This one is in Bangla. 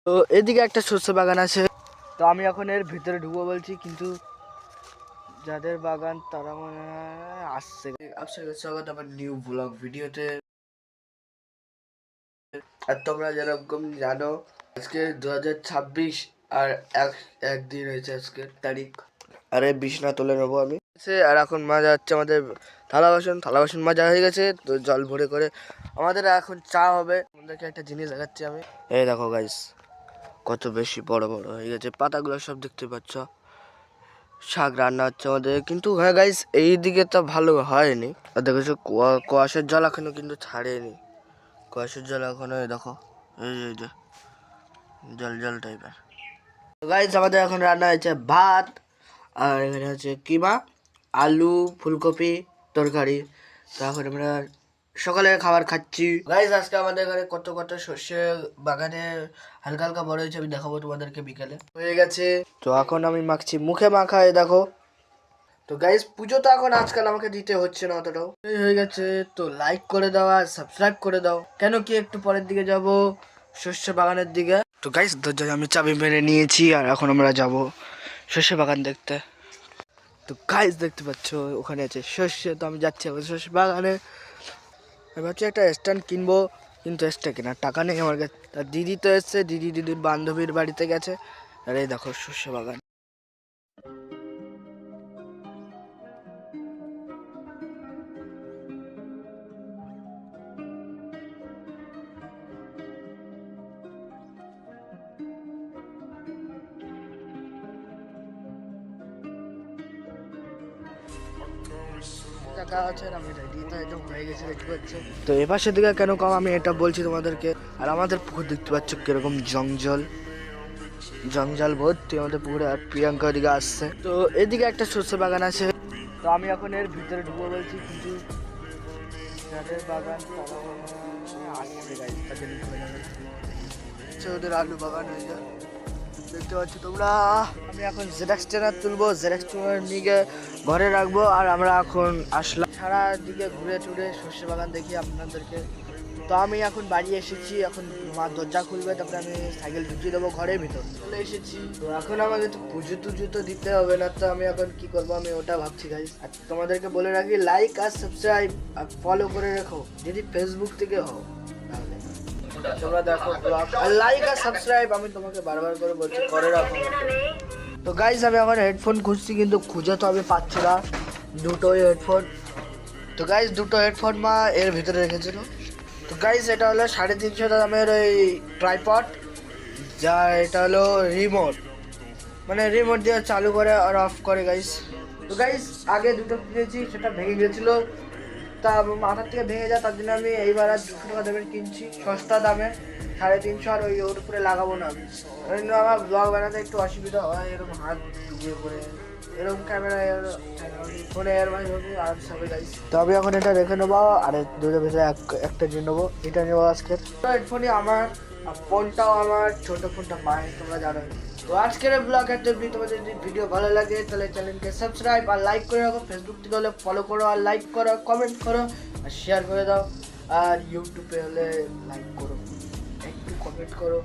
তো এদিকে একটা শস্য বাগান আছে, তো আমি এখন এর ভিতরে ঢুকবো বলছি, কিন্তু যাদের বাগান তারা মনে হয় আসছে। আপনাদের স্বাগত আমার নিউ ব্লগ ভিডিওতে। আর তোমরা যেরকম জানো আজকে 2026 আর একদিন হয়েছে আজকের তারিখ। আরে বিছনা তুলে নেবো আমি। আর এখন মাজা হচ্ছে আমাদের থালা বাসন মাজা হয়ে গেছে, তো জল ভরে করে আমাদের এখন চা হবে। আমাদেরকে একটা জিনিস দেখাচ্ছি আমি, এই দেখো গাইস কত বেশি বড় বড় হয়ে গেছে পাতাগুলো, সব দেখতে পাচ্ছ। শাক রান্না হচ্ছে আমাদের, কিন্তু হ্যাঁ গাইস এই দিকে তো ভালো হয়নি। আর দেখেছো কুয়াশার জল এখনো কিন্তু ছাড়েনি। কুয়াশার জল এখনো দেখো এই যে জল জল টাইপের। গাইস আমাদের এখন রান্না হয়েছে ভাত, আর এখানে হচ্ছে কিমা, আলু, ফুলকপি তরকারি। তো এখন আমরা সকালের খাবার খাচ্ছি। গাইস আজকে আমাদের এখানে কত কত সর্ষে বাগানে হালকা হালকা বড় হয়েছে, আমি দেখাবো তোমাদেরকে বিকালে। হয়ে গেছে, তো এখন আমি মাখছি, মুখে মাখায় দেখো। তো গাইস পুজো তো এখন আজকাল আমাকে দিতে হচ্ছে না অতটাও, হয়ে গেছে। তো লাইক করে দাও আর সাবস্ক্রাইব করে দাও, কেন কি একটু পরের দিকে যাব সর্ষে বাগানের দিকে। তো গাইস দরজায় আমি চাবি মেরে নিয়েছি, আর এখন আমরা যাব সর্ষে বাগান দেখতে। তো গাইস দেখতে পাচ্ছ ওখানে আছে সর্ষে, তো আমি যাচ্ছি এখন সর্ষে বাগানে। আমি ভাবছি একটা স্ট্যান্ড কিনবো, কিন্তু স্ট্যান্ড কেনার টাকা নেই আমার কাছে। তার দিদি তো এসছে, দিদির বান্ধবীর বাড়িতে গেছে। আর এই দেখো সর্ষে বাগান। তো এপাশে দিকে কেন কম আমি এটা বলছি তোমাদেরকে। আর আমাদের পুকুর দেখতে পাচ্ছ কিরকম জঞ্জল ভর্তি আমাদের পুকুরে। আর প্রিয়াঙ্কা দিকে আসছে, তো এদিকে একটা শস্য বাগান আছে, তো আমি এখন এর ভিতরে ঢুকবো বলছি, কিন্তু যাদের বাগান তারা আসছে গাইস, তাদের ওদের আলু বাগান হয়ে যায় দেখতে পাচ্ছি তোমরা। আমি এখন জেরক্স ট্রেনার তুলবো, জেরক্স ট্রেনার নিয়ে ঘরে রাখবো। আর আমরা এখন আসলাম সারা দিকে ঘুরে টুরে সর্ষে বাগান দেখি আপনাদেরকে। তো আমি এখন বাড়ি এসেছি, এখন মা দরজা খুলবে, তারপরে আমি সাইকেল ঢুকিয়ে দেবো ঘরের ভিতর। চলে এসেছি, তো এখন আমাকে তো পুজো টুজো তো দিতে হবে না, তো আমি এখন কি করবো আমি ওটা ভাবছি গাইস। আর তোমাদেরকে বলে রাখি লাইক আর সাবস্ক্রাইব আর ফলো করে রেখো, যদি ফেসবুক থেকে হও তাহলে তোমরা দেখো ব্লগ আর লাইক আর সাবস্ক্রাইব আমি তোমাকে বারবার করে বলছি করে রাখো। তো গাইস আমি এখন হেডফোন খুঁজছি, কিন্তু খুঁজে তো আমি পাচ্ছি না দুটোই হেডফোন। তো গাইস দুটো হেডফোন মা এর ভিতরে রেখেছিল। তো গাইস এটা হলো 350 দামের ওই ট্রাইপড, যা এটা হলো রিমোট, মানে রিমোট দিয়ে চালু করে আর অফ করে গাইস। তো গাইস আগে দুটো কিনেছি, সেটা ভেঙে গেছিলো, তা মাথার থেকে ভেঙে যায়, তার জন্য আমি এইবার আর 200 টাকা দামের কিনছি সস্তা দামে 350। আর ওর উপরে লাগাবো না আমি, কারণ আমার ব্লগ বানাতে একটু অসুবিধা হয়, এরকম হাত ডুবিয়ে পড়ে এরকম ক্যামেরা ফোনে এর মাঝে আর সবাই গাইস। তো আমি এখন এটা রেখে নেবো, আর দুটোর ভিতরে একটা নিয়ে নেবো, এটা নেবো আজকে। হেডফোনই আমার, ফোনটাও আমার, ছোট ফোনটা পাই তোমরা জানো। তো আজকের ব্লগ এত, তোমাদের যদি ভিডিও ভালো লাগে তাহলে চ্যানেলকে সাবস্ক্রাইব আর লাইক করে রাখো, ফেসবুক থেকে হলে ফলো করো আর লাইক করো, কমেন্ট করো আর শেয়ার করে দাও। আর ইউটিউবে হলে লাইক করো, একটু কমেন্ট করো।